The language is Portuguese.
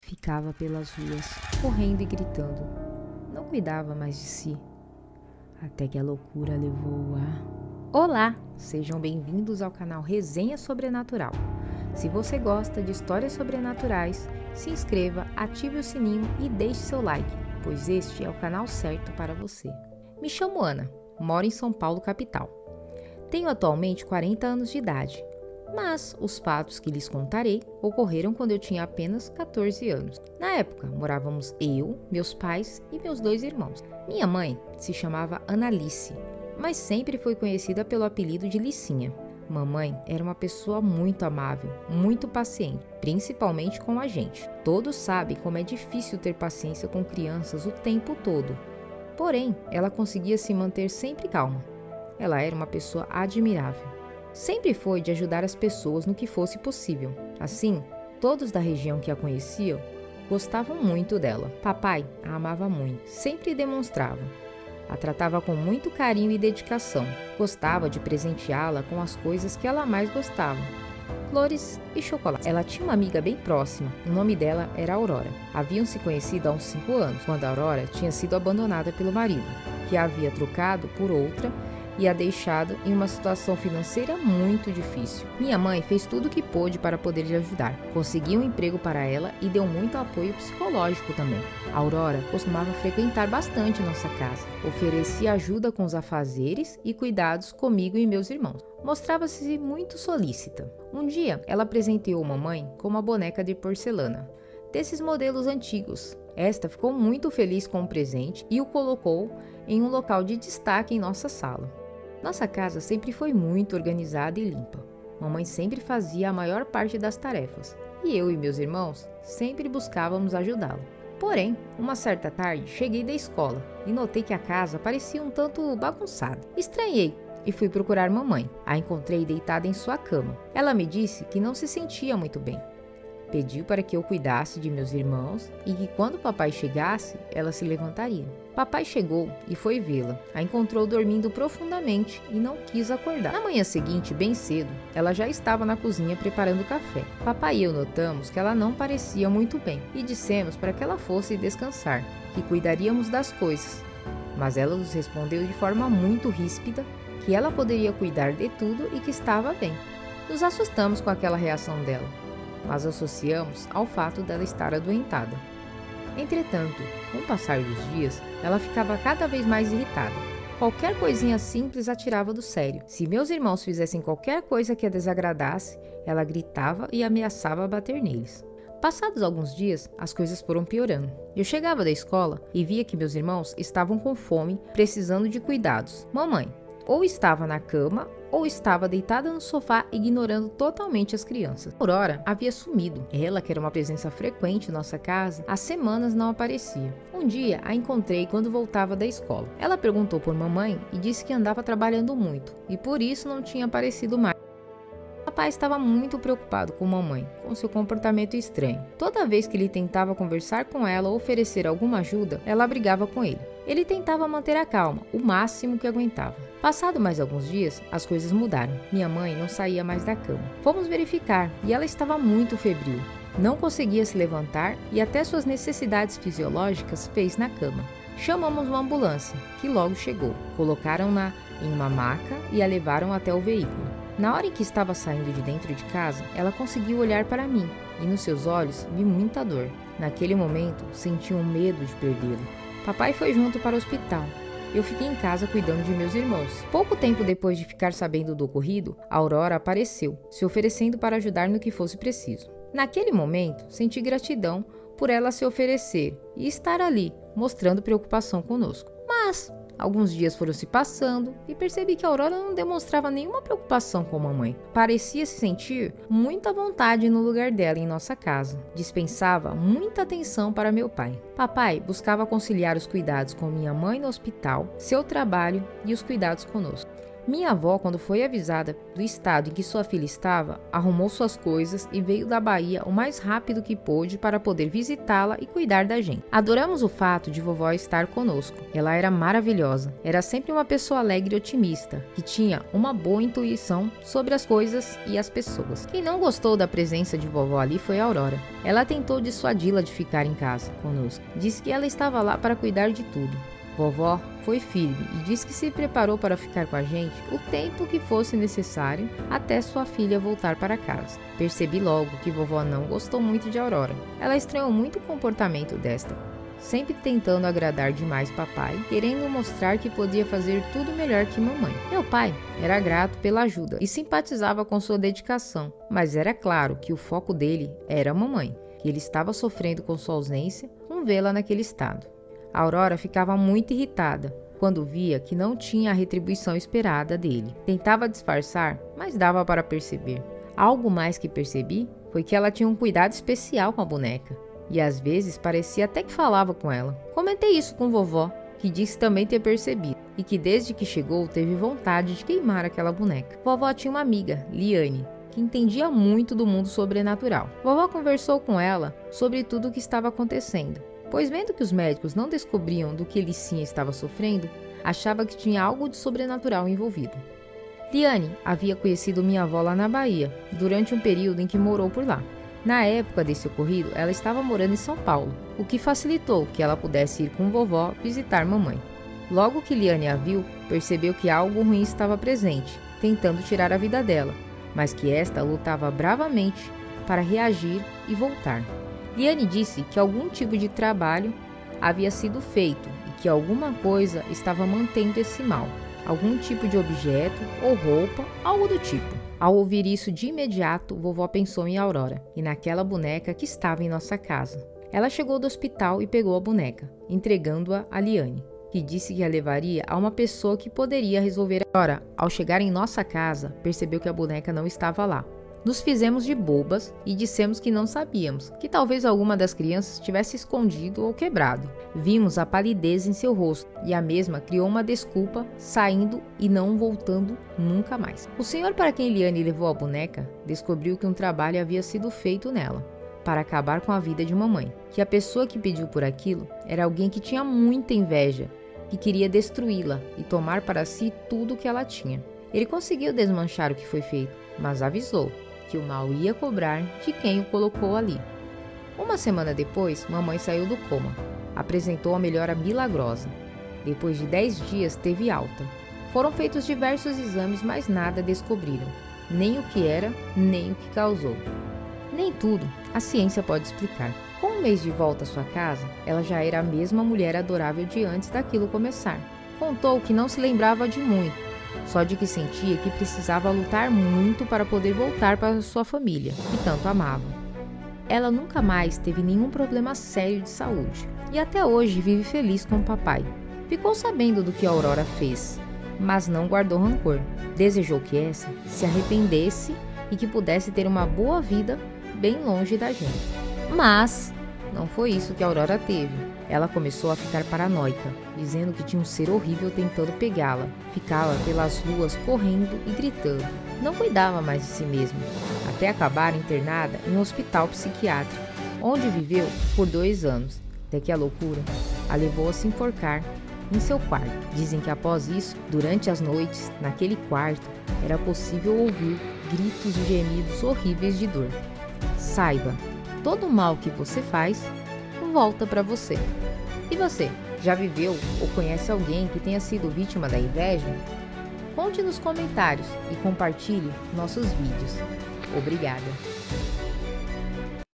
Ficava pelas ruas, correndo e gritando. Não cuidava mais de si. Até que a loucura levou a... Olá! Sejam bem-vindos ao canal Resenha Sobrenatural. Se você gosta de histórias sobrenaturais, se inscreva, ative o sininho e deixe seu like, pois este é o canal certo para você. Me chamo Ana, moro em São Paulo, capital. Tenho atualmente 40 anos de idade, mas os fatos que lhes contarei ocorreram quando eu tinha apenas 14 anos. Na época, morávamos eu, meus pais e meus 2 irmãos. Minha mãe se chamava Analice, mas sempre foi conhecida pelo apelido de Licinha. Mamãe era uma pessoa muito amável, muito paciente, principalmente com a gente. Todos sabem como é difícil ter paciência com crianças o tempo todo. Porém, ela conseguia se manter sempre calma. Ela era uma pessoa admirável. Sempre foi de ajudar as pessoas no que fosse possível. Assim, todos da região que a conheciam gostavam muito dela. Papai a amava muito, sempre demonstrava. A tratava com muito carinho e dedicação. Gostava de presenteá-la com as coisas que ela mais gostava: flores e chocolate. Ela tinha uma amiga bem próxima, o nome dela era Aurora. Haviam se conhecido há uns 5 anos, quando a Aurora tinha sido abandonada pelo marido, que a havia trocado por outra e a deixado em uma situação financeira muito difícil. Minha mãe fez tudo o que pôde para poder lhe ajudar. Conseguiu um emprego para ela e deu muito apoio psicológico também. A Aurora costumava frequentar bastante nossa casa, oferecia ajuda com os afazeres e cuidados comigo e meus irmãos. Mostrava-se muito solícita. Um dia, ela presenteou mamãe com uma boneca de porcelana, desses modelos antigos. Esta ficou muito feliz com o presente e o colocou em um local de destaque em nossa sala. Nossa casa sempre foi muito organizada e limpa. Mamãe sempre fazia a maior parte das tarefas e eu e meus irmãos sempre buscávamos ajudá-la. Porém, uma certa tarde, cheguei da escola e notei que a casa parecia um tanto bagunçada. Estranhei e fui procurar mamãe. A encontrei deitada em sua cama. Ela me disse que não se sentia muito bem. Pediu para que eu cuidasse de meus irmãos e que quando papai chegasse, ela se levantaria. Papai chegou e foi vê-la. A encontrou dormindo profundamente e não quis acordar. Na manhã seguinte, bem cedo, ela já estava na cozinha preparando café. Papai e eu notamos que ela não parecia muito bem e dissemos para que ela fosse descansar, que cuidaríamos das coisas. Mas ela nos respondeu de forma muito ríspida que ela poderia cuidar de tudo e que estava bem. Nos assustamos com aquela reação dela, mas associamos ao fato dela estar adoentada. Entretanto, com o passar dos dias, ela ficava cada vez mais irritada. Qualquer coisinha simples a tirava do sério. Se meus irmãos fizessem qualquer coisa que a desagradasse, ela gritava e ameaçava bater neles. Passados alguns dias, as coisas foram piorando. Eu chegava da escola e via que meus irmãos estavam com fome, precisando de cuidados. Mamãe ou estava na cama ou estava deitada no sofá, ignorando totalmente as crianças. Aurora havia sumido. Ela, que era uma presença frequente em nossa casa, há semanas não aparecia. Um dia a encontrei quando voltava da escola. Ela perguntou por mamãe e disse que andava trabalhando muito e por isso não tinha aparecido mais. Papai estava muito preocupado com mamãe, com seu comportamento estranho. Toda vez que ele tentava conversar com ela ou oferecer alguma ajuda, ela brigava com ele. Ele tentava manter a calma, o máximo que aguentava. Passado mais alguns dias, as coisas mudaram. Minha mãe não saía mais da cama. Fomos verificar e ela estava muito febril. Não conseguia se levantar e até suas necessidades fisiológicas fez na cama. Chamamos uma ambulância, que logo chegou. Colocaram-na em uma maca e a levaram até o veículo. Na hora em que estava saindo de dentro de casa, ela conseguiu olhar para mim e nos seus olhos vi muita dor. Naquele momento, senti um medo de perdê-lo. Papai foi junto para o hospital. Eu fiquei em casa cuidando de meus irmãos. Pouco tempo depois de ficar sabendo do ocorrido, a Aurora apareceu, se oferecendo para ajudar no que fosse preciso. Naquele momento, senti gratidão por ela se oferecer e estar ali, mostrando preocupação conosco. Mas alguns dias foram se passando e percebi que a Aurora não demonstrava nenhuma preocupação com a mamãe. Parecia se sentir muito à vontade no lugar dela em nossa casa. Dispensava muita atenção para meu pai. Papai buscava conciliar os cuidados com minha mãe no hospital, seu trabalho e os cuidados conosco. Minha avó, quando foi avisada do estado em que sua filha estava, arrumou suas coisas e veio da Bahia o mais rápido que pôde para poder visitá-la e cuidar da gente. Adoramos o fato de vovó estar conosco. Ela era maravilhosa. Era sempre uma pessoa alegre e otimista, que tinha uma boa intuição sobre as coisas e as pessoas. Quem não gostou da presença de vovó ali foi a Aurora. Ela tentou dissuadi-la de ficar em casa conosco. Disse que ela estava lá para cuidar de tudo. Vovó foi firme e disse que se preparou para ficar com a gente o tempo que fosse necessário até sua filha voltar para casa. Percebi logo que vovó não gostou muito de Aurora. Ela estranhou muito o comportamento desta, sempre tentando agradar demais papai, querendo mostrar que podia fazer tudo melhor que mamãe. Meu pai era grato pela ajuda e simpatizava com sua dedicação, mas era claro que o foco dele era a mamãe, que ele estava sofrendo com sua ausência, com vê-la naquele estado. A Aurora ficava muito irritada quando via que não tinha a retribuição esperada dele. Tentava disfarçar, mas dava para perceber. Algo mais que percebi foi que ela tinha um cuidado especial com a boneca, e às vezes parecia até que falava com ela. Comentei isso com vovó, que disse também ter percebido, e que desde que chegou teve vontade de queimar aquela boneca. Vovó tinha uma amiga, Liane, que entendia muito do mundo sobrenatural. Vovó conversou com ela sobre tudo o que estava acontecendo, pois vendo que os médicos não descobriam do que Licinha estava sofrendo, achava que tinha algo de sobrenatural envolvido. Liane havia conhecido minha avó lá na Bahia, durante um período em que morou por lá. Na época desse ocorrido, ela estava morando em São Paulo, o que facilitou que ela pudesse ir com vovó visitar mamãe. Logo que Liane a viu, percebeu que algo ruim estava presente, tentando tirar a vida dela, mas que esta lutava bravamente para reagir e voltar. Liane disse que algum tipo de trabalho havia sido feito e que alguma coisa estava mantendo esse mal, algum tipo de objeto ou roupa, algo do tipo. Ao ouvir isso de imediato, vovó pensou em Aurora e naquela boneca que estava em nossa casa. Ela chegou do hospital e pegou a boneca, entregando-a a Liane, que disse que a levaria a uma pessoa que poderia resolver. Aurora, ao chegar em nossa casa, percebeu que a boneca não estava lá. Nos fizemos de bobas e dissemos que não sabíamos, que talvez alguma das crianças tivesse escondido ou quebrado. Vimos a palidez em seu rosto e a mesma criou uma desculpa, saindo e não voltando nunca mais. O senhor para quem Liane levou a boneca descobriu que um trabalho havia sido feito nela, para acabar com a vida de mamãe, que a pessoa que pediu por aquilo era alguém que tinha muita inveja, que queria destruí-la e tomar para si tudo o que ela tinha. Ele conseguiu desmanchar o que foi feito, mas avisou que o mal ia cobrar de quem o colocou ali. Uma semana depois, mamãe saiu do coma. Apresentou a melhora milagrosa. Depois de 10 dias, teve alta. Foram feitos diversos exames, mas nada descobriram. Nem o que era, nem o que causou. Nem tudo a ciência pode explicar. Com um mês de volta à sua casa, ela já era a mesma mulher adorável de antes daquilo começar. Contou que não se lembrava de muito, só de que sentia que precisava lutar muito para poder voltar para sua família, que tanto amava. Ela nunca mais teve nenhum problema sério de saúde, e até hoje vive feliz com o papai. Ficou sabendo do que a Aurora fez, mas não guardou rancor. Desejou que essa se arrependesse e que pudesse ter uma boa vida bem longe da gente. Mas não foi isso que a Aurora teve. Ela começou a ficar paranoica, dizendo que tinha um ser horrível tentando pegá-la. Ficava pelas ruas correndo e gritando. Não cuidava mais de si mesma, até acabar internada em um hospital psiquiátrico, onde viveu por 2 anos, até que a loucura a levou a se enforcar em seu quarto. Dizem que após isso, durante as noites, naquele quarto, era possível ouvir gritos e gemidos horríveis de dor. Saiba, todo o mal que você faz volta para você. E você, já viveu ou conhece alguém que tenha sido vítima da inveja? Conte nos comentários e compartilhe nossos vídeos. Obrigada!